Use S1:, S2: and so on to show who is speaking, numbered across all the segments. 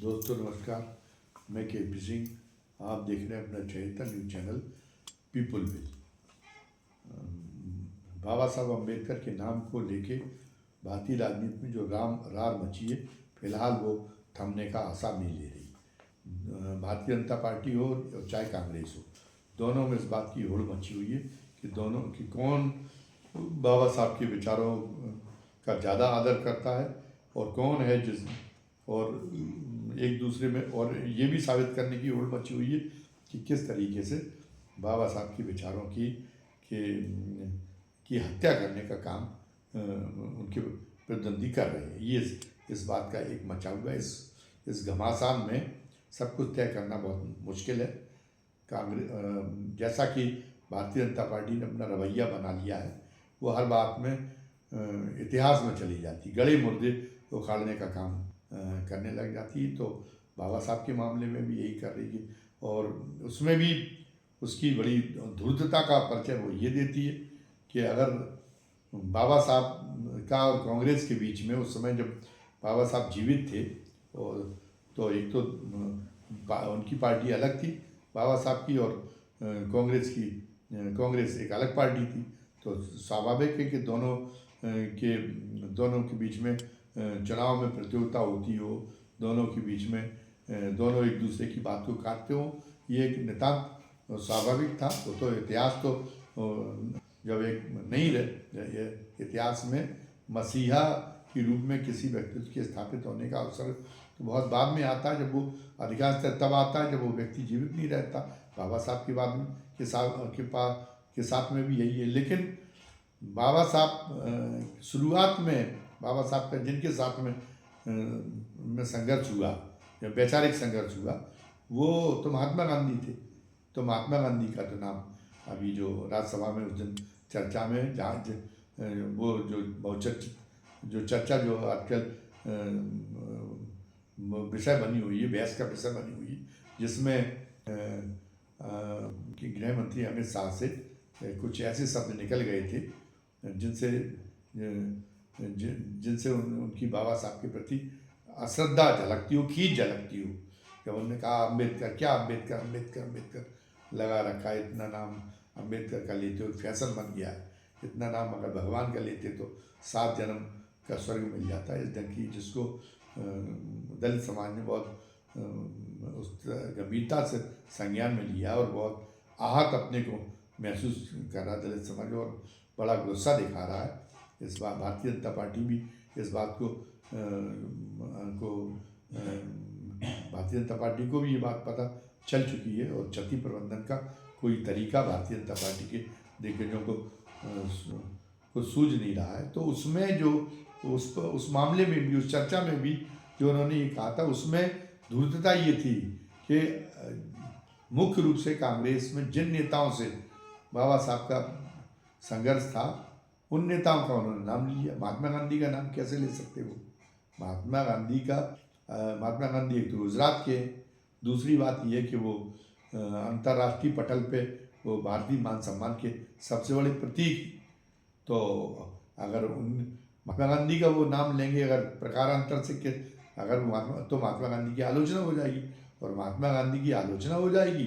S1: दोस्तों नमस्कार। मैं के सिंह। आप देख रहे हैं अपना चहेता न्यूज चैनल पीपल विल। बाबा साहब अम्बेडकर के नाम को लेके भारतीय राजनीति में जो रार मची है, फिलहाल वो थमने का आसार नहीं ले रही। भारतीय जनता पार्टी हो और चाहे कांग्रेस हो, दोनों में इस बात की होड़ मची हुई है कि कौन बाबा साहब के विचारों का ज़्यादा आदर करता है और कौन है और एक दूसरे में, और ये भी साबित करने की होड़ मची हुई है कि किस तरीके से बाबा साहब के विचारों की हत्या करने का काम उनके प्रतिद्वंदी कर रहे हैं। ये इस बात का एक मचा हुआ है। इस घमासान में सब कुछ तय करना बहुत मुश्किल है। कांग्रेस जैसा कि भारतीय जनता पार्टी ने अपना रवैया बना लिया है, वो हर बात में इतिहास में चली जाती, गड़े मुर्दे उखाड़ने का काम करने लग जाती है। तो बाबा साहब के मामले में भी यही कर रही है, और उसमें भी उसकी बड़ी धूर्तता का परिचय वो ये देती है कि अगर बाबा साहब का और कांग्रेस के बीच में उस समय जब बाबा साहब जीवित थे, और तो एक तो उनकी पार्टी अलग थी बाबा साहब की, और कांग्रेस एक अलग पार्टी थी। तो स्वाभाविक है कि दोनों के बीच में चुनाव में प्रतियोगिता होती हो, दोनों के बीच में दोनों एक दूसरे की बात को काटते हो, ये एक नितांत स्वाभाविक था। तो इतिहास तो जब एक नहीं रहे, इतिहास में मसीहा के रूप में किसी व्यक्तित्व के स्थापित होने का अवसर तो बहुत बाद में आता है, जब वो अधिकांश तब आता है जब वो व्यक्ति जीवित नहीं रहता। बाबा साहब के बाद के साथ में भी यही है। लेकिन बाबा साहब शुरुआत में बाबा साहब का जिनके साथ में संघर्ष हुआ या वैचारिक संघर्ष हुआ, वो तो महात्मा गांधी थे। तो महात्मा गांधी का तो नाम अभी जो राज्यसभा में उस दिन चर्चा में जहाँ वो जो चर्चा जो आजकल विषय बनी हुई है, बहस का विषय बनी हुई है, जिसमें कि गृह मंत्री अमित शाह से कुछ ऐसे शब्द निकल गए थे जिनसे उनकी बाबा साहब के प्रति अश्रद्धा झलकती हो, खींच झलकती हो। जब उन्होंने कहा अम्बेडकर, क्या अम्बेडकर अम्बेडकर अम्बेडकर लगा रखा है, इतना नाम अम्बेडकर का लेते हो फैशन बन गया है, इतना नाम अगर भगवान का लेते तो 7 जन्म का स्वर्ग मिल जाता है। इस ढंग की जिसको दलित समाज ने बहुत उस गंभीरता से संज्ञान में लिया और बहुत आहत अपने को महसूस कर रहा दलित समाज, और बड़ा गुस्सा दिखा रहा है। इस बार भारतीय जनता पार्टी भी इस बात को भारतीय जनता पार्टी को भी ये बात पता चल चुकी है, और क्षति प्रबंधन का कोई तरीका भारतीय जनता पार्टी के दिग्गजों को सूझ नहीं रहा है। तो उसमें जो उस मामले में भी, उस चर्चा में भी जो उन्होंने ये कहा था, उसमें धूर्तता ये थी कि मुख्य रूप से कांग्रेस में जिन नेताओं से बाबा साहब का संघर्ष था, उन नेताओं का उन्होंने नाम लिया। महात्मा गांधी का नाम कैसे ले सकते वो? महात्मा गांधी एक तो गुजरात के, दूसरी बात यह कि वो अंतर्राष्ट्रीय पटल पे वो भारतीय मान सम्मान के सबसे बड़े प्रतीक। तो अगर महात्मा गांधी का वो नाम लेंगे अगर प्रकारांतर से अगर महात्मा गांधी की आलोचना हो जाएगी, और महात्मा गांधी की आलोचना हो जाएगी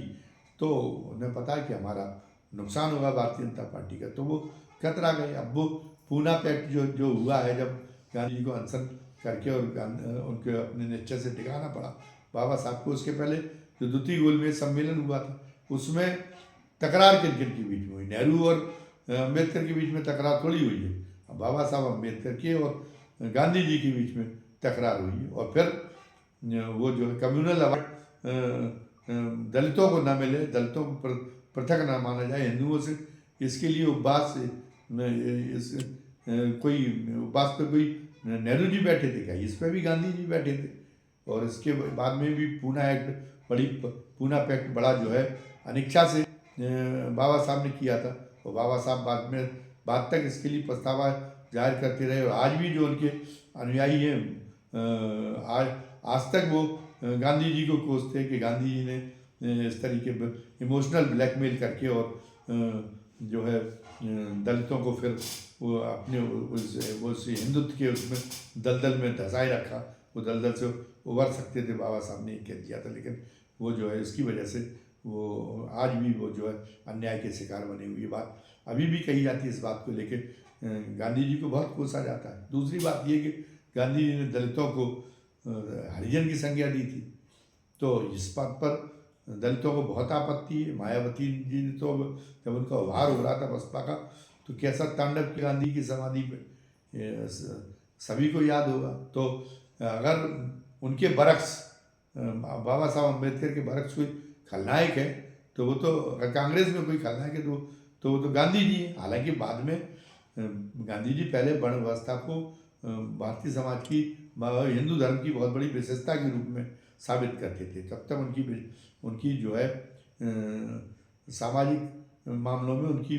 S1: तो उन्हें पता है कि हमारा नुकसान होगा भारतीय जनता पार्टी का। तो वो कतरा गए। अब वो पूना पैक्ट जो हुआ है, जब गांधी जी को अनशन करके और उनके अपने निश्चय से टिकाना पड़ा बाबा साहब को, उसके पहले जो द्वितीय गोलमेज सम्मेलन हुआ था उसमें तकरार किन के बीच में हुई? नेहरू और अम्बेडकर के बीच में तकरार थोड़ी हुई है। अब बाबा साहब अम्बेडकर के और गांधी जी के बीच में तकरार हुई है, और फिर वो जो है कम्युनल अवार्ड दलितों को ना मिले, दलितों को पृथक ना माना जाए हिंदुओं से, इसके लिए उपवास पे कोई नेहरू जी बैठे थे क्या? इस पर भी गांधी जी बैठे थे। और इसके बाद में भी पूना पैक्ट बड़ा जो है अनिच्छा से बाबा साहब ने किया था, और बाबा साहब बाद तक इसके लिए पछतावा जाहिर करते रहे। और आज भी जो उनके अनुयायी हैं, आज तक वो गांधी जी को कोसते हैं कि गांधी जी ने इस तरीके इमोशनल ब्लैकमेल करके और जो है दलितों को फिर वो अपने उस हिंदुत्व के उसमें दलदल में धंसाए रखा, वो दलदल से उभर सकते थे, बाबा साहब ने कह दिया था, लेकिन वो जो है इसकी वजह से वो आज भी वो जो है अन्याय के शिकार बने हुए। बात अभी भी कही जाती है इस बात को लेके, गांधी जी को बहुत कोसा जाता है। दूसरी बात ये कि गांधी जी ने दलितों को हरिजन की संज्ञा दी थी, तो इस बात पर दलितों को बहुत आपत्ति है। मायावती जी ने तो जब उनका उभार हो रहा था बसपा का, तो कैसा तांडव किया गांधी की समाधि पे, सभी को याद होगा। तो अगर उनके बरक्स बाबा साहब अम्बेडकर के बरक्स कोई खलनायक है, तो वो तो अगर कांग्रेस में कोई खलनायक है तो वो तो गांधी जी है। हालांकि बाद में गांधी जी पहले वर्ण व्यवस्था को भारतीय समाज की, हिंदू धर्म की बहुत बड़ी विशेषता के रूप में साबित करते थे। तब तक उनकी जो है सामाजिक मामलों में उनकी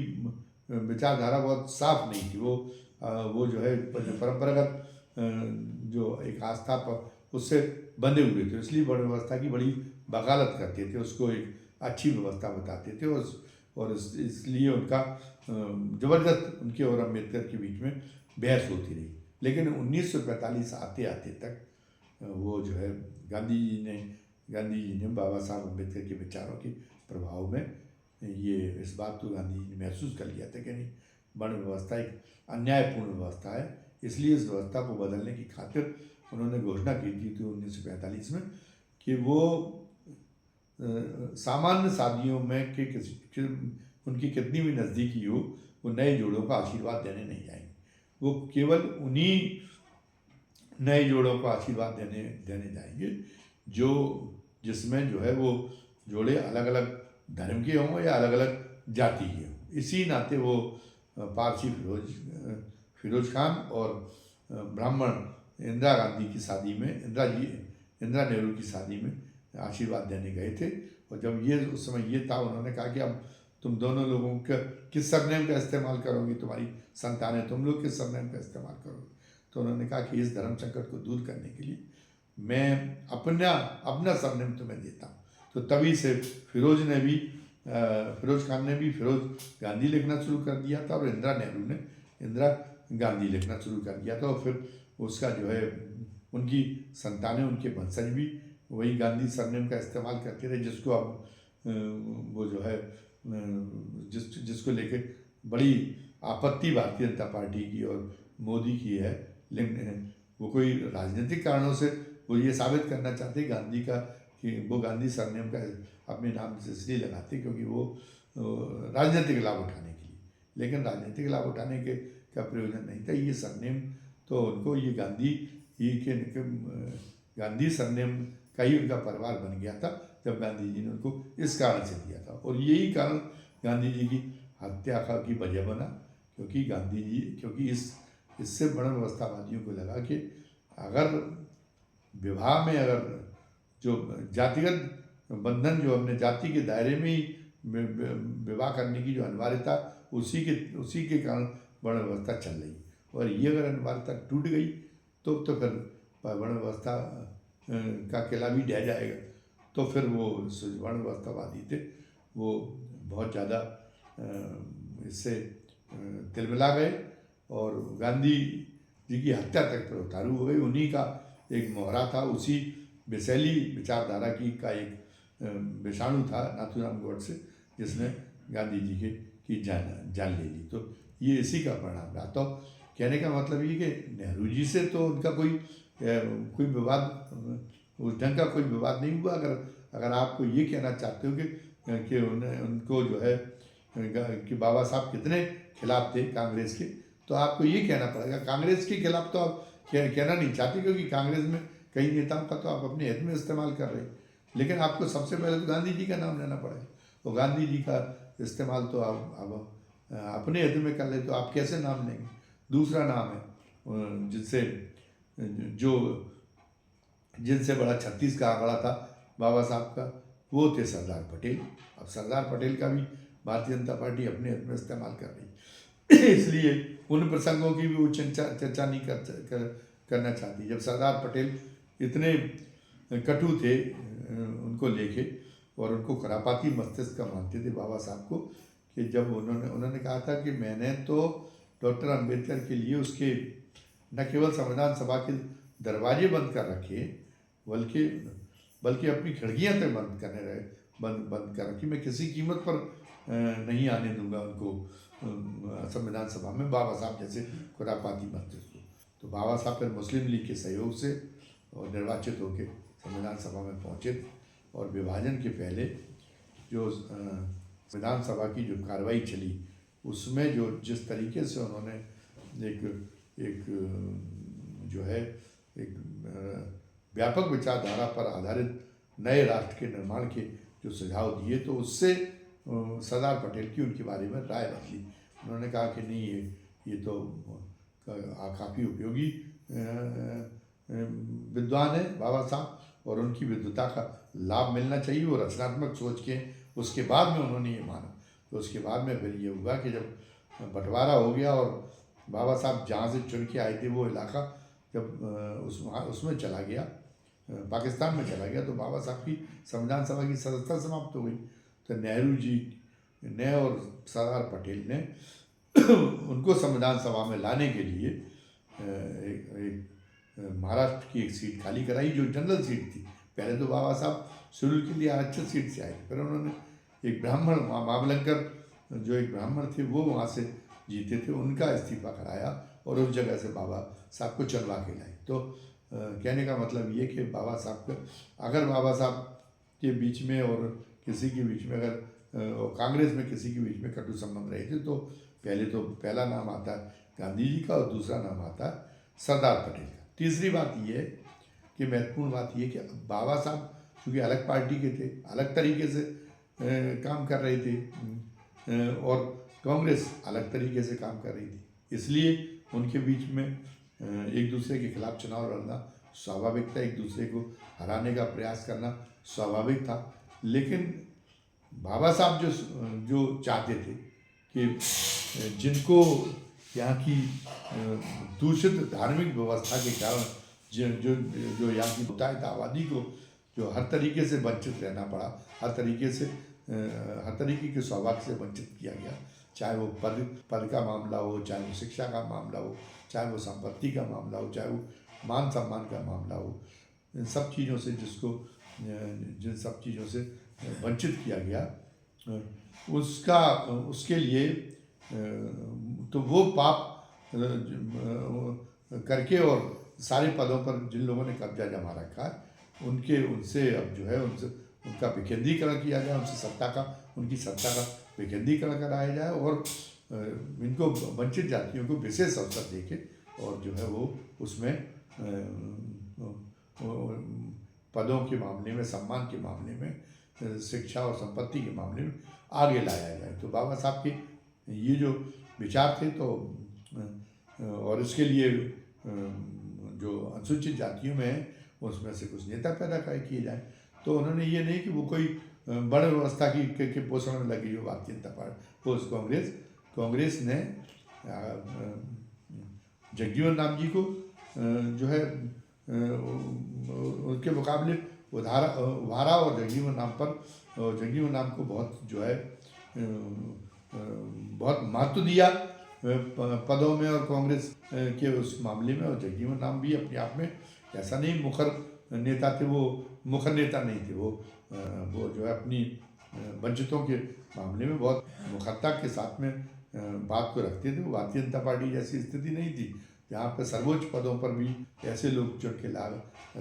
S1: विचारधारा बहुत साफ नहीं थी। वो जो है परंपरागत जो एक आस्था पर उससे बंधे हुए थे, इसलिए वर्ण व्यवस्था की बड़ी वकालत करते थे, उसको एक अच्छी व्यवस्था बताते थे। और इसलिए उनका ज़बरदस्त उनके और अम्बेडकर के बीच में बहस होती रही। लेकिन 1945 आते आते तक वो जो है गांधी जी ने बाबा साहब अम्बेडकर के विचारों के प्रभाव में ये इस बात को गांधी जी ने महसूस कर लिया था कि नहीं, वर्ण व्यवस्था एक अन्यायपूर्ण व्यवस्था है। इसलिए इस व्यवस्था को बदलने की खातिर उन्होंने घोषणा की थी 1945 में कि वो सामान्य शादियों में उनकी कितनी भी नज़दीकी हो, वो नए जोड़ों का आशीर्वाद देने नहीं जाएंगे। वो केवल उन्हीं नए जोड़ों का आशीर्वाद देने जाएंगे जिसमें जो है वो जोड़े अलग अलग धर्म के हों या अलग अलग जाति के हों। इसी नाते वो पारसी फिरोज खान और ब्राह्मण इंदिरा गांधी की शादी में, इंदिरा नेहरू की शादी में आशीर्वाद देने गए थे। और जब ये उस समय ये था, उन्होंने कहा कि अब तुम दोनों लोगों का किस सरनेम का इस्तेमाल करोगी, तुम्हारी संतानें, तुम लोग किस सरनेम का इस्तेमाल करोगे। तो उन्होंने कहा कि इस धर्म संकट को दूर करने के लिए मैं अपना सरनेम तुम्हें देता हूँ। तो तभी से फिरोज खान ने भी फिरोज गांधी लिखना शुरू कर दिया था, और इंदिरा नेहरू ने इंदिरा गांधी लिखना शुरू कर दिया था। और फिर उसका जो है उनकी संतानें, उनके वंशज भी वही गांधी सरनेम का इस्तेमाल करते रहे, जिसको अब वो जो है जिसको लेके बड़ी आपत्ति भारतीय जनता पार्टी की और मोदी की है। लेकिन वो कोई राजनीतिक कारणों से वो ये साबित करना चाहते गांधी का कि वो गांधी सरनेम का अपने नाम से इसलिए लगाते क्योंकि वो राजनीतिक लाभ उठाने के लिए। लेकिन राजनीतिक लाभ उठाने का प्रयोजन नहीं था। ये सरनेम तो उनको ये गांधी सरनेम का ही उनका परिवार बन गया था जब गांधी जी ने उनको इस कारण से दिया था। और यही कारण गांधी जी की हत्या की वजह बना, क्योंकि इससे वर्ण व्यवस्थावादियों को लगा कि अगर विवाह में अगर जो जातिगत बंधन, जो अपने जाति के दायरे में ही विवाह करने की जो अनिवार्यता, उसी के कारण वर्ण व्यवस्था चल रही। और ये अगर अनिवार्यता टूट गई तो फिर वर्ण व्यवस्था का किला भी ढह जाएगा। तो फिर वो वर्ण व्यवस्थावादी थे, वो बहुत ज़्यादा इससे तिलमिला गए और गांधी जी की हत्या तक पर उतारू हो गई। उन्हीं का एक मोहरा था, उसी विषैली विचारधारा का एक विषाणु था नाथूराम गोडसे, जिसने गांधी जी की जान ले ली। तो ये इसी का परिणाम रहा। तो कहने का मतलब ये कि नेहरू जी से तो उनका कोई विवाद, उस ढंग का कोई विवाद नहीं हुआ। अगर आपको ये कहना चाहते हो कि उनको जो है कि बाबा साहब कितने खिलाफ थे कांग्रेस के, तो आपको ये कहना पड़ेगा कांग्रेस के खिलाफ तो आप कहना नहीं चाहते, क्योंकि कांग्रेस में कई नेताओं का तो आप अपने हित में इस्तेमाल कर रहे हैं। लेकिन आपको सबसे पहले तो गांधी जी का नाम लेना पड़ेगा। तो गांधी जी का इस्तेमाल तो आप अपने हित में कर ले तो आप कैसे नाम लेंगे। दूसरा नाम है जिनसे बड़ा 36 का आंकड़ा था बाबा साहब का, वो थे सरदार पटेल। अब सरदार पटेल का भी भारतीय जनता पार्टी अपने हित में इस्तेमाल कर रही इसलिए उन प्रसंगों की भी वो चर्चा नहीं करना चाहती। जब सरदार पटेल इतने कटु थे उनको लेके और उनको खरापाती मस्तिष्क का मानते थे बाबा साहब को, कि जब उन्होंने कहा था कि मैंने तो डॉक्टर अंबेडकर के लिए उसके न केवल संविधान सभा के दरवाजे बंद कर रखे, बल्कि बल्कि अपनी खिड़कियां तक बंद करने रहे, बंद कर रखी। मैं किसी कीमत पर नहीं आने दूंगा उनको संविधान सभा में, बाबा साहब जैसे खुरापाती मंत्री। तो बाबा साहब फिर मुस्लिम लीग के सहयोग से और निर्वाचित होकर संविधान सभा में पहुँचे, और विभाजन के पहले जो संविधान सभा की जो कार्रवाई चली उसमें जो जिस तरीके से उन्होंने एक जो है एक व्यापक विचारधारा पर आधारित नए राष्ट्र के निर्माण के जो सुझाव दिए, तो उससे सरदार पटेल की उनके बारे में राय बदली। उन्होंने कहा कि नहीं, ये तो काफ़ी उपयोगी विद्वान है बाबा साहब, और उनकी विद्वता का लाभ मिलना चाहिए। वो रचनात्मक सोच के उसके बाद में उन्होंने ये माना। तो उसके बाद में फिर ये हुआ कि जब बंटवारा हो गया और बाबा साहब जहाँ से चुन के आए थे वो इलाका जब उसमें चला गया, पाकिस्तान में चला गया, तो बाबा साहब की संविधान सभा की सदस्यता समाप्त हो गई। तो नेहरू जी ने और सरदार पटेल ने उनको संविधान सभा में लाने के लिए एक महाराष्ट्र की एक सीट खाली कराई जो जनरल सीट थी। पहले तो बाबा साहब शेड्यूल के लिए आरक्षित सीट से आए, फिर उन्होंने एक ब्राह्मण मावलंकर जो एक ब्राह्मण थे वो वहाँ से जीते थे, उनका इस्तीफा कराया और उस जगह से बाबा साहब को चलवा के लाए। तो कहने का मतलब ये कि बाबा साहब का अगर बाबा साहब के बीच में और किसी के बीच में अगर कांग्रेस में किसी के बीच में कटु संबंध रहे थे, तो पहला नाम आता है गांधी जी का और दूसरा नाम आता है सरदार पटेल का। तीसरी बात ये है कि महत्वपूर्ण बात ये कि बाबा साहब क्योंकि अलग पार्टी के थे, अलग तरीके से काम कर रहे थे, और कांग्रेस अलग तरीके से काम कर रही थी, इसलिए उनके बीच में एक दूसरे के खिलाफ चुनाव लड़ना स्वाभाविक था, एक दूसरे को हराने का प्रयास करना स्वाभाविक था। लेकिन बाबा साहब जो चाहते थे कि जिनको यहाँ की दूषित धार्मिक व्यवस्था के कारण जो यहाँ की बहुतायत आबादी को जो हर तरीके से वंचित रहना पड़ा, हर तरीके के सौभाग्य से वंचित किया गया, चाहे वो पद का मामला हो, चाहे वो शिक्षा का मामला हो, चाहे वो संपत्ति का मामला हो, चाहे वो मान सम्मान का मामला हो, इन सब चीज़ों से जिन सब चीज़ों से वंचित किया गया, उसके लिए तो वो पाप करके और सारे पदों पर जिन लोगों ने कब्जा जमा रखा है उनसे अब जो है उनका विकेंद्रीकरण किया जाए, उनकी सत्ता का विकेंद्रीकरण कराया जाए और इनको वंचित जातियों को विशेष अवसर देके और जो है वो उसमें पदों के मामले में, सम्मान के मामले में, शिक्षा और संपत्ति के मामले में आगे लाया जाए। तो बाबा साहब के ये जो विचार थे, तो और इसके लिए जो अनुसूचित जातियों में है उसमें से कुछ नेता पैदा किए जाए। तो उन्होंने ये नहीं कि वो कोई बड़े व्यवस्था के पोषण में लगी हो भारतीय जनता पार्टी, कांग्रेस ने जगजीवन राम जी को जो है उनके मुकाबले उभारा और जगजीवन राम को बहुत जो है बहुत महत्व दिया पदों में और कांग्रेस के उस मामले में। और जगजीवन राम भी अपने आप में ऐसा नहीं मुखर नेता थे, वो मुखर नेता नहीं थे, वो जो है अपनी वंचितों के मामले में बहुत मुखरता के साथ में बात को रखते थे। वो भारतीय जनता पार्टी जैसी स्थिति नहीं थी जहाँ पर सर्वोच्च पदों पर भी ऐसे लोग चुन के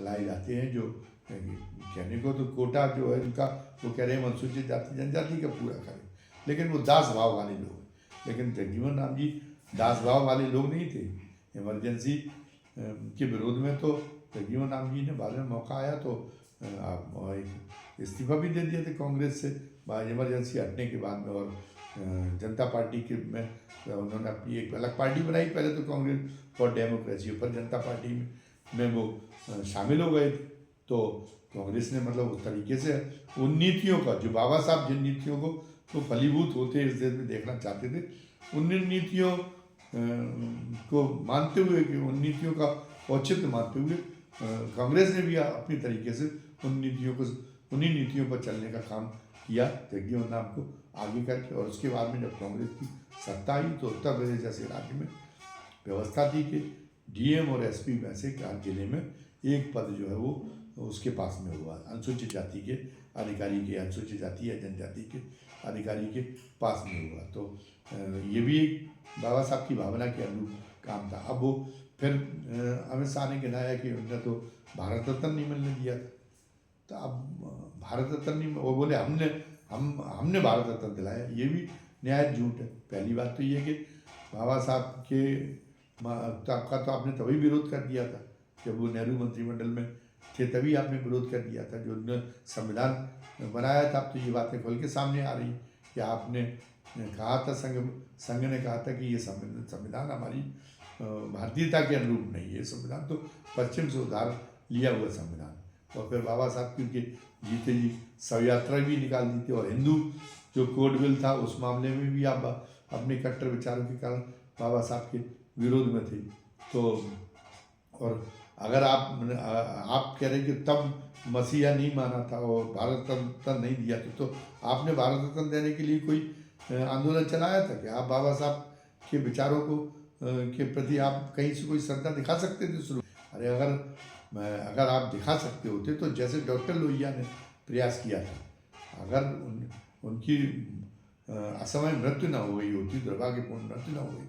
S1: लाए जाते हैं जो कहने को तो कोटा जो है उनका वो कह रहे हैं अनुसूचित जाति जनजाति का पूरा करें, लेकिन वो दास भाव वाले लोग हैं। लेकिन जगजीवन राम जी दास भाव वाले लोग नहीं थे। इमरजेंसी के विरोध में तो जगजीवन राम जी ने बाद में मौका आया तो इस्तीफा भी दे दिए थे कांग्रेस से इमरजेंसी हटने के बाद में, और जनता पार्टी के में उन्होंने अपनी एक अलग पार्टी बनाई। पहले तो कांग्रेस फॉर डेमोक्रेसी, पर जनता पार्टी में वो शामिल हो गए थे। तो कांग्रेस ने मतलब उस तरीके से उन नीतियों का जो बाबा साहब जिन नीतियों को तो फलीभूत होते इस देश में देखना चाहते थे, उन नीतियों को मानते हुए कि उन नीतियों का औचित्य मानते हुए कांग्रेस ने भी अपनी तरीके से उन्हीं नीतियों पर चलने का काम किया जगजीवन राम को आगे करके। और उसके बाद में जब कांग्रेस की सत्ता आई तो उत्तर प्रदेश जैसे राज्य में व्यवस्था थी कि डीएम और एसपी में से हर जिले में एक पद जो है वो उसके पास में हुआ, अनुसूचित जाति के अधिकारी के, अनुसूचित जाति या जनजाति के अधिकारी के पास में हुआ। तो ये भी एक बाबा साहब की भावना के अनुरूप काम था। अब वो फिर अमित शाह ने गिनाया कि उन्होंने तो भारत रत्न नहीं मिलने दिया था। तो अब भारत रत्न नहीं, वो बोले हमने भारत रत्न दिलाया, ये भी न्याय झूठ है। पहली बात तो ये कि बाबा साहब के का तो आपने तभी विरोध कर दिया था जब वो नेहरू मंत्रिमंडल में थे, तभी आपने विरोध कर दिया था। जो उन्होंने संविधान बनाया था, अब तो ये बातें खुल के सामने आ रही कि आपने कहा था, संघ ने कहा था कि ये संविधान हमारी भारतीयता के अनुरूप नहीं है, संविधान तो पश्चिम से उधार लिया हुआ संविधान। और फिर बाबा साहब क्योंकि जीते जी शव यात्रा भी निकाल दी थी, और हिंदू जो कोड बिल था उस मामले में भी आप अपने कट्टर विचारों के कारण बाबा साहब के विरोध में थे। तो और अगर आप कह रहे कि तब मसीहा नहीं माना था और भारत रत्न नहीं दिया था, तो आपने भारत रत्न देने के लिए कोई आंदोलन चलाया था कि आप बाबा साहब के विचारों को के प्रति आप कहीं से कोई श्रद्धा दिखा सकते थे शुरू? अरे अगर आप दिखा सकते होते तो जैसे डॉक्टर लोहिया ने प्रयास किया था, अगर उनकी असमय मृत्यु ना हो गई होती, दुर्भाग्यपूर्ण मृत्यु ना हो गई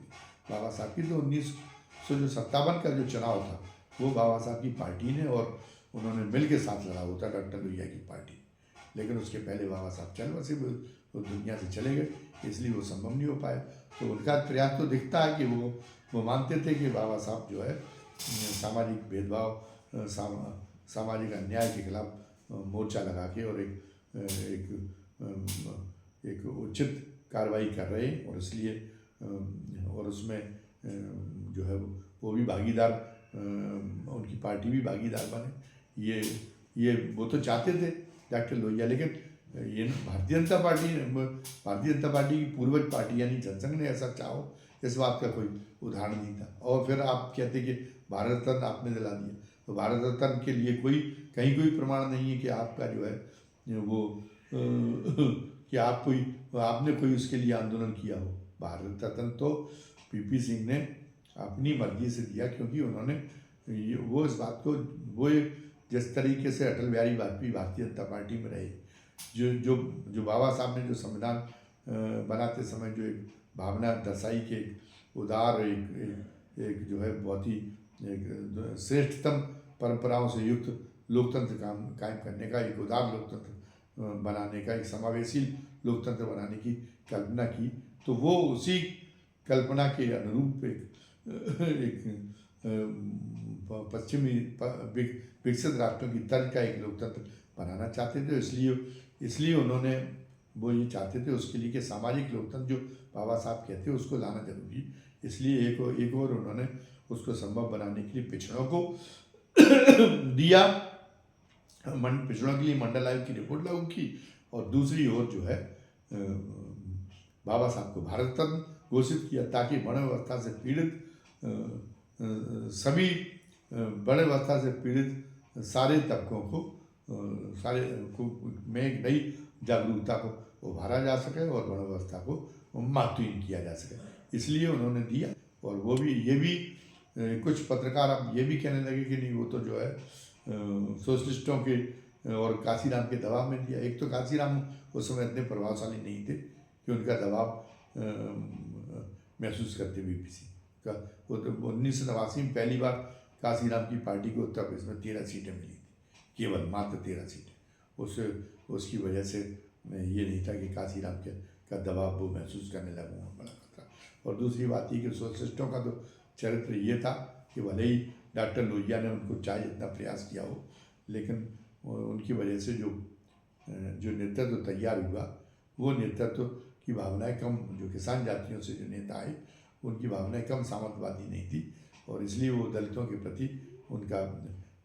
S1: बाबा साहब की, तो 1957 का जो चुनाव था वो बाबा साहब की पार्टी ने और उन्होंने मिल के साथ लड़ा होता, डॉक्टर लोहिया की पार्टी। लेकिन उसके पहले बाबा साहब चल बसे, वो दुनिया से चले गए, इसलिए वो संभव नहीं हो पाया। तो उनका प्रयास तो दिखता है कि वो मानते थे कि बाबा साहब जो है सामाजिक भेदभाव, सामाजिक अन्याय के खिलाफ मोर्चा लगा के और एक उचित कार्रवाई कर रहे हैं, और इसलिए और उसमें जो है वो भी भागीदार, उनकी पार्टी भी भागीदार बने। ये वो तो चाहते थे डॉक्टर लोहिया, लेकिन ये भारतीय जनता पार्टी की पूर्वज पार्टी यानी जनसंघ ने ऐसा चाहो, इस बात का कोई उदाहरण नहीं था। और फिर आप कहते कि भारत रत्न आपने दिला दिया, तो भारत रत्न के लिए कहीं कोई प्रमाण नहीं है कि आपका जो है वो कि आपने कोई उसके लिए आंदोलन किया हो। भारत रत्न तो पीपी सिंह ने अपनी मर्जी से दिया, क्योंकि उन्होंने वो इस बात को वो जिस तरीके से अटल बिहारी वाजपेयी भारतीय जनता पार्टी में रहे, जो बाबा साहब ने जो संविधान बनाते समय जो एक भावना दर्शाई कि उदार एक जो है बहुत ही एक श्रेष्ठतम परंपराओं से युक्त लोकतंत्र कायम करने का, एक उदार लोकतंत्र बनाने का, एक समावेशी लोकतंत्र बनाने की कल्पना की, तो वो उसी कल्पना के अनुरूप एक पश्चिमी विकसित राष्ट्रों की तर्ज का एक लोकतंत्र बनाना चाहते थे। इसलिए उन्होंने वो ये चाहते थे उसके लिए कि सामाजिक लोकतंत्र जो बाबा साहब कहते हैं उसको लाना जरूरी, इसलिए एक और उन्होंने उसको संभव बनाने के लिए पिछड़ों को दिया, पिछड़ों के लिए मंडल आयोग की रिपोर्ट लागू की, और दूसरी ओर जो है बाबा साहब को भारत रत्न घोषित किया, ताकि वर्ण से पीड़ित सभी वर्ण से पीड़ित सारे तबकों को में एक नई जागरूकता को उभारा जा सके और वर्ण व्यवस्था को महत्वहीन किया जा सके, इसलिए उन्होंने दिया। और वो भी ये भी कुछ पत्रकार अब ये भी कहने लगे कि नहीं वो तो जो है सोशलिस्टों के और काशीराम के दबाव में दिया। एक तो काशीराम उस समय इतने प्रभावशाली नहीं थे कि उनका दबाव महसूस करते बीपी सिंह का। वो तो 1989 में पहली बार काशीराम की पार्टी को उत्तर प्रदेश में 13 सीटें मिली थी, केवल मात्र 13 सीटें। उसकी वजह से ये नहीं था कि काशीराम का दबाव वो महसूस करने लगा, बड़ा खतरा। और दूसरी बात ये कि सोशलिस्टों का तो चरित्र ये था कि भले ही डॉक्टर लोहिया ने उनको चाहे जितना प्रयास किया हो, लेकिन उनकी वजह से जो नेतृत्व तैयार हुआ, वो नेतृत्व की भावनाएं कम, जो किसान जातियों से जो नेता आए उनकी भावनाएं कम सामंतवादी नहीं थी, और इसलिए वो दलितों के प्रति उनका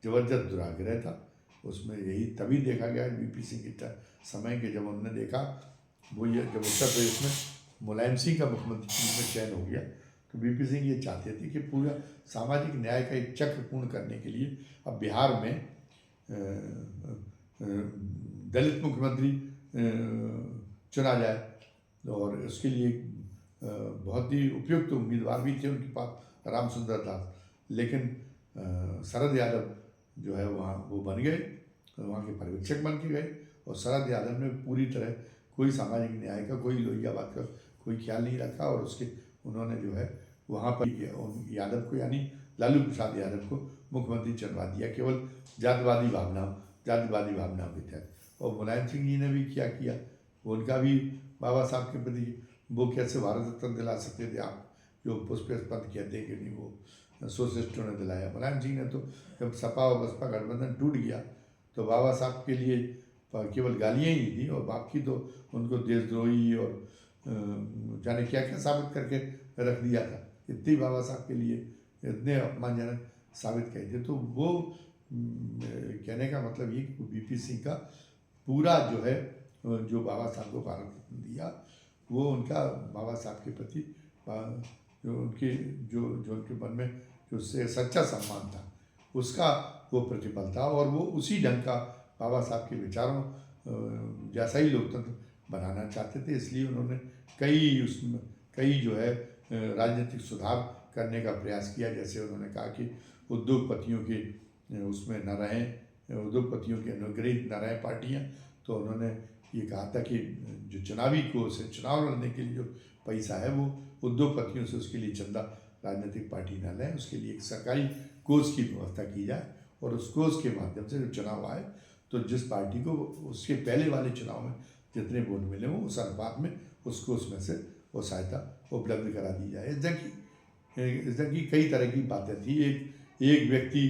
S1: जबरदस्त दुराग्रह था। उसमें यही तभी देखा गया बीपी सिंह के समय के, जब उन्होंने देखा वो ये जब उत्तर प्रदेश में मुलायम सिंह का मुख्यमंत्री में चयन हो गया, तो बीपी सिंह ये चाहते थे कि पूरा सामाजिक न्याय का एक चक्र पूर्ण करने के लिए अब बिहार में दलित मुख्यमंत्री चुना जाए, और उसके लिए बहुत ही उपयुक्त उम्मीदवार भी थे उनके पास, रामसुंदर दास। लेकिन शरद यादव जो है वहाँ वो बन गए, वहाँ के पर्यवेक्षक बन के गए। और शरद यादव ने पूरी तरह कोई सामाजिक न्याय का, कोई लोहियावाद का कोई ख्याल नहीं रखा, और उसके उन्होंने जो है वहाँ पर यादव को, यानी लालू प्रसाद यादव को मुख्यमंत्री चुनवा दिया, केवल जातिवादी भावनाओं के तहत। और मुलायम सिंह जी ने भी क्या किया, उनका भी बाबा साहब के प्रति, वो कैसे भारत रत्न दिला सकते थे आप, जो पुष्पास्पद कहते हैं कि नहीं, वो सोशलिस्टों ने दिलाया। मुलायम सिंह ने तो जब सपा और बसपा गठबंधन टूट गया तो बाबा साहब के लिए केवल गालियाँ ही थी, और बाकी तो उनको देशद्रोही और जाने क्या क्या साबित करके रख दिया था। इतनी बाबा साहब के लिए इतने अपमानजनक साबित किए थे। तो वो कहने का मतलब ये कि वीपी सिंह का पूरा जो है, जो बाबा साहब को भारत रत्न दिया, वो उनका बाबा साहब के प्रति जो उनके मन में जो उससे सच्चा सम्मान था, उसका वो प्रतिफल था। और वो उसी ढंग का बाबा साहब के विचारों जैसा ही लोकतंत्र बनाना चाहते थे। इसलिए उन्होंने कई जो है राजनीतिक सुधार करने का प्रयास किया। जैसे उन्होंने कहा कि उद्योगपतियों के उसमें न रहें, उद्योगपतियों के अनुग्रहित न रहें पार्टियाँ। तो उन्होंने ये कहा था कि जो चुनावी कोष है, चुनाव लड़ने के लिए जो पैसा है, वो उद्योगपतियों से उसके लिए चंदा राजनीतिक पार्टी न लें, उसके लिए एक सरकारी कोष की व्यवस्था की जाए, और उस कोष के माध्यम से जब चुनाव आए तो जिस पार्टी को उसके पहले वाले चुनाव में जितने वोट मिले हों, उस अनुपात में उस कोष में से वो सहायता उपलब्ध करा दी जाए। इस तरह की कई तरह की बातें थी। एक व्यक्ति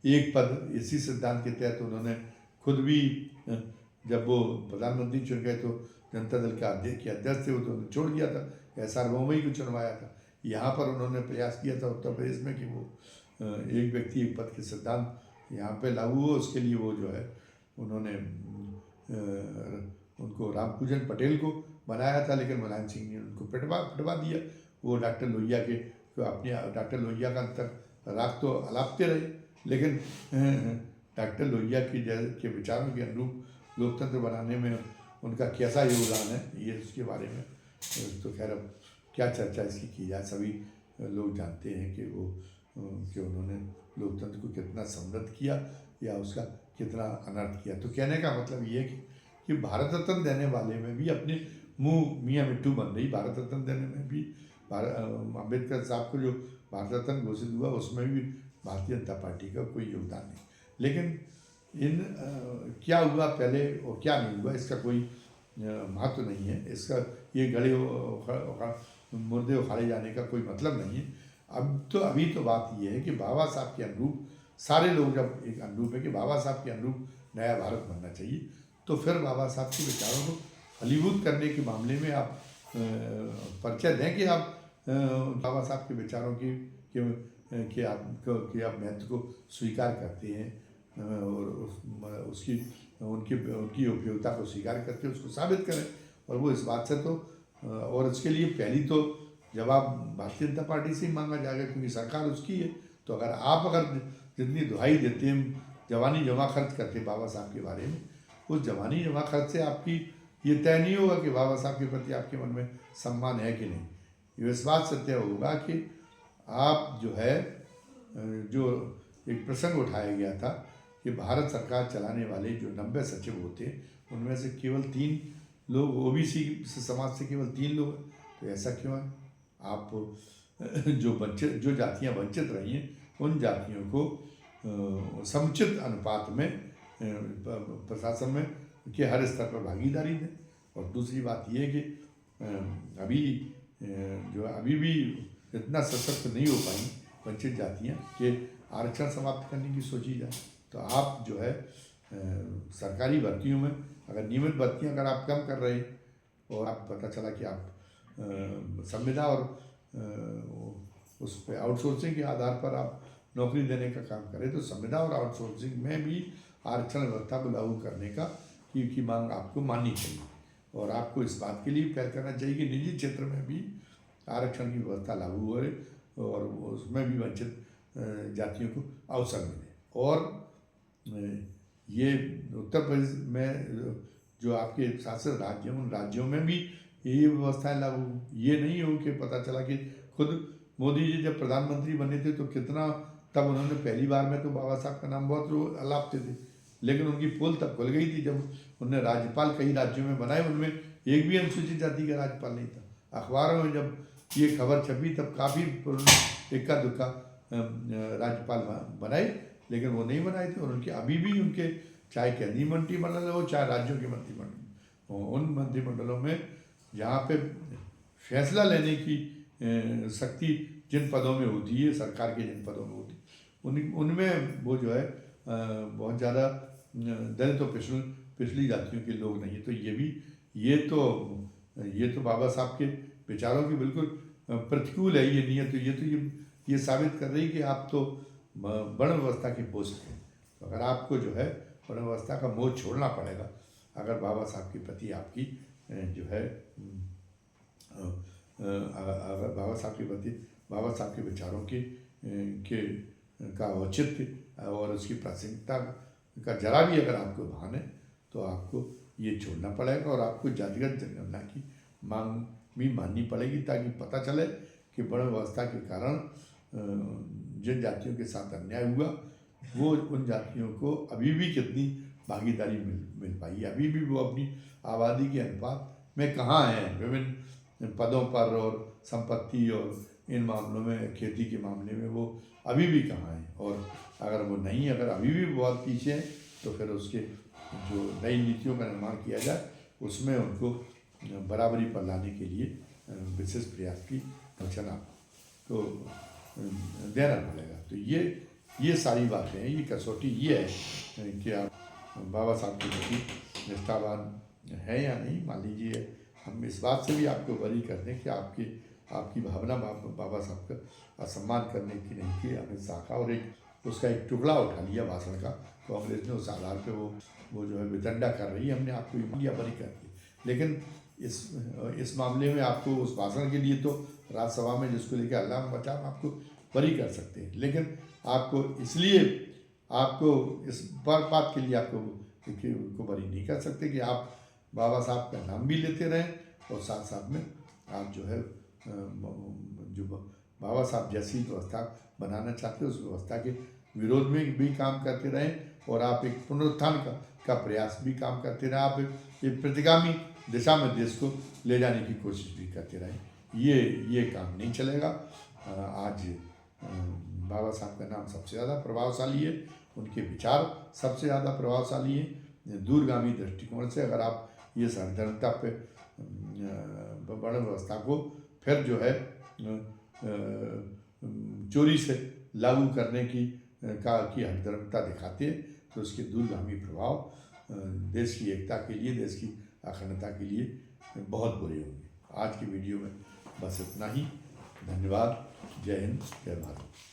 S1: एक पद, इसी सिद्धांत के तहत उन्होंने खुद भी, जब वो प्रधानमंत्री चुन गए तो जनता दल के अध्यक्ष थे, वो तो उन्होंने छोड़ दिया था, SR बोम्मई को चुनवाया था। यहाँ पर उन्होंने प्रयास किया था उत्तर प्रदेश में कि वो एक व्यक्ति एक पद के सिद्धांत यहाँ पे लागू हो। उसके लिए वो जो है उन्होंने उनको रामपूजन पटेल को बनाया था, लेकिन मुलायम सिंह ने उनको पिटवा दिया। वो डॉक्टर लोहिया के अपने डॉक्टर लोहिया का अंतर राग तो अलापते रहे, लेकिन डॉक्टर लोहिया के विचारों के अनुरूप लोकतंत्र बनाने में उनका कैसा योगदान है, ये उसके बारे में तो खैर अब क्या चर्चा इसकी की जाए। सभी लोग जानते हैं कि उन्होंने लोकतंत्र को कितना समृद्ध किया या उसका कितना अनर्थ किया। तो कहने का मतलब ये है कि भारत रत्न देने वाले में भी अपने मुँह मियाँ मिट्टू बन रही। भारत रत्न देने में भी अम्बेडकर साहब को जो भारत रत्न घोषित हुआ, उसमें भी भारतीय जनता पार्टी का कोई योगदान नहीं। लेकिन क्या हुआ पहले और क्या नहीं हुआ, इसका कोई महत्व नहीं है। इसका ये मुर्दे उखाड़े जाने का कोई मतलब नहीं है। अभी तो बात ये है कि बाबा साहब के अनुरूप सारे लोग, जब एक अनुरूप है कि बाबा साहब के अनुरूप नया भारत बनना चाहिए, तो फिर बाबा साहब के विचारों को फलीभूत करने के मामले में आप परिचय दें कि आप बाबा साहब के विचारों कि आप महत्व को स्वीकार करते हैं, और उनकी उपयोगिता को स्वीकार करके उसको साबित करें। और वो इस बात से तो, और इसके लिए पहली तो जवाब भारतीय जनता पार्टी से ही मांगा जाएगा, क्योंकि सरकार उसकी है। तो अगर जितनी दुहाई देते हैं, जवानी जमा खर्च करते बाबा साहब के बारे में, उस जवानी जमा खर्च से आपकी ये तय नहीं होगा कि बाबा साहब के प्रति आपके मन में सम्मान है कि नहीं। ये इस बात से तय होगा कि आप जो है, जो एक प्रसंग उठाया गया था कि भारत सरकार चलाने वाले जो 90 सचिव होते हैं, उनमें से केवल 3 लोग OBC समाज से केवल 3 लोग हैं। तो ऐसा क्यों है? आप जो जातियां वंचित रही हैं, उन जातियों को समुचित अनुपात में प्रशासन में के हर स्तर पर भागीदारी दें। और दूसरी बात ये है कि अभी भी इतना सशक्त नहीं हो पाई वंचित जातियाँ कि आरक्षण समाप्त करने की सोची जाए। तो आप जो है सरकारी भर्तियों में अगर नियमित भर्तियाँ अगर आप कम कर रहे हैं, और आप पता चला कि आप संविदा और उस पर आउटसोर्सिंग के आधार पर आप नौकरी देने का काम करें, तो संविदा और आउटसोर्सिंग में भी आरक्षण व्यवस्था को लागू करने की मांग आपको माननी चाहिए। और आपको इस बात के लिए पहल करना चाहिए कि निजी क्षेत्र में भी आरक्षण की व्यवस्था लागू हो और उसमें भी वंचित जातियों को अवसर मिले। और ये उत्तर प्रदेश में जो आपके शासित राज्य, उन राज्यों में भी ये व्यवस्थाएं लागू, ये नहीं हो कि पता चला कि खुद मोदी जी जब प्रधानमंत्री बने थे तो कितना तब उन्होंने पहली बार में तो बाबा साहब का नाम बहुत लोग अलापते थे, लेकिन उनकी पोल तब खुल गई थी जब उन्होंने राज्यपाल कई राज्यों में बनाए, उनमें एक भी अनुसूचित जाति का राज्यपाल नहीं था। अखबारों में जब ये खबर छपी तब काफ़ी इक्का दुक्का राज्यपाल बनाए, लेकिन वो नहीं बनाए थे। और उनके अभी भी उनके चाहे केंद्रीय मंत्रिमंडल हो चाहे राज्यों के मंत्रिमंडल, उन मंत्रिमंडलों में जहाँ पे फैसला लेने की शक्ति जिन पदों में होती है, सरकार के जिन पदों में होती है, उनमें वो जो है बहुत ज़्यादा दलित और पिछड़ी जातियों के लोग नहीं है। तो ये तो बाबा साहब के विचारों की बिल्कुल प्रतिकूल है ये नियत। तो ये साबित कर रही कि आप तो वर्ण व्यवस्था के पोषक हैं। तो अगर आपको जो है वर्ण व्यवस्था का मोह छोड़ना पड़ेगा, अगर बाबा साहब के प्रति आपकी जो है अगर बाबा साहब के विचारों का औचित्य और उसकी प्रासंगिकता का जरा भी अगर आपको भान है तो आपको ये छोड़ना पड़ेगा और आपको जातिगत जनगणना की मांग भी माननी पड़ेगी, ताकि पता चले कि वर्ण व्यवस्था के कारण जिन जातियों के साथ अन्याय हुआ वो उन जातियों को अभी भी कितनी भागीदारी मिल पाई है, अभी भी वो अपनी आबादी के अनुपात में कहाँ हैं विभिन्न पदों पर और संपत्ति और इन मामलों में, खेती के मामले में वो अभी भी कहाँ हैं। और अगर वो नहीं, अगर अभी भी बहुत पीछे हैं तो फिर उसके जो नई नीतियों का निर्माण किया जाए उसमें उनको बराबरी पर लाने के लिए विशेष प्रयास की वचन आपको देना पड़ेगा। तो ये सारी बातें हैं, ये कसौटी ये है कि आप बाबा साहब के प्रति निष्ठावान है या नहीं। मान लीजिए हम इस बात से भी आपको वरी कर दें कि आपकी भावना बाबा साहब का असम्मान करने की नहीं थी, अमित शाह का, और उसका एक टुकड़ा उठा लिया भाषण का, कांग्रेस ने उस आधार पे वो जो है वितंडा कर रही है, हमने आपको इंडिया बरी कर दी। लेकिन इस मामले में आपको उस भाषण के लिए तो राज्यसभा में जिसको लेकर अल्लाह बचा आपको बरी कर सकते हैं, लेकिन आपको इसलिए आपको इस बात के लिए आपको बरी नहीं कर सकते कि आप बाबा साहब का नाम भी लेते रहें और साथ साथ में आप जो है जो बाबा साहब जैसी व्यवस्था बनाना चाहते हैं उस व्यवस्था के विरोध में भी काम करते रहें और आप एक पुनरुत्थान का प्रयास भी काम करते रहें, आप एक प्रतिगामी दिशा में देश को ले जाने की कोशिश भी करते रहें। ये काम नहीं चलेगा। आज बाबा साहब का नाम सबसे ज़्यादा प्रभावशाली है, उनके विचार सबसे ज़्यादा प्रभावशाली हैं। दूरगामी दृष्टिकोण से अगर आप ये सर्वधर्मता पे वर्ण व्यवस्था को फिर जो है चोरी से लागू करने की हठधर्मिता दिखाते हैं तो उसके दूरगामी प्रभाव देश की एकता के लिए, देश की अखंडता के लिए बहुत बुरे होंगे। आज की वीडियो में बस इतना ही। धन्यवाद। जय हिंद, जय भारत।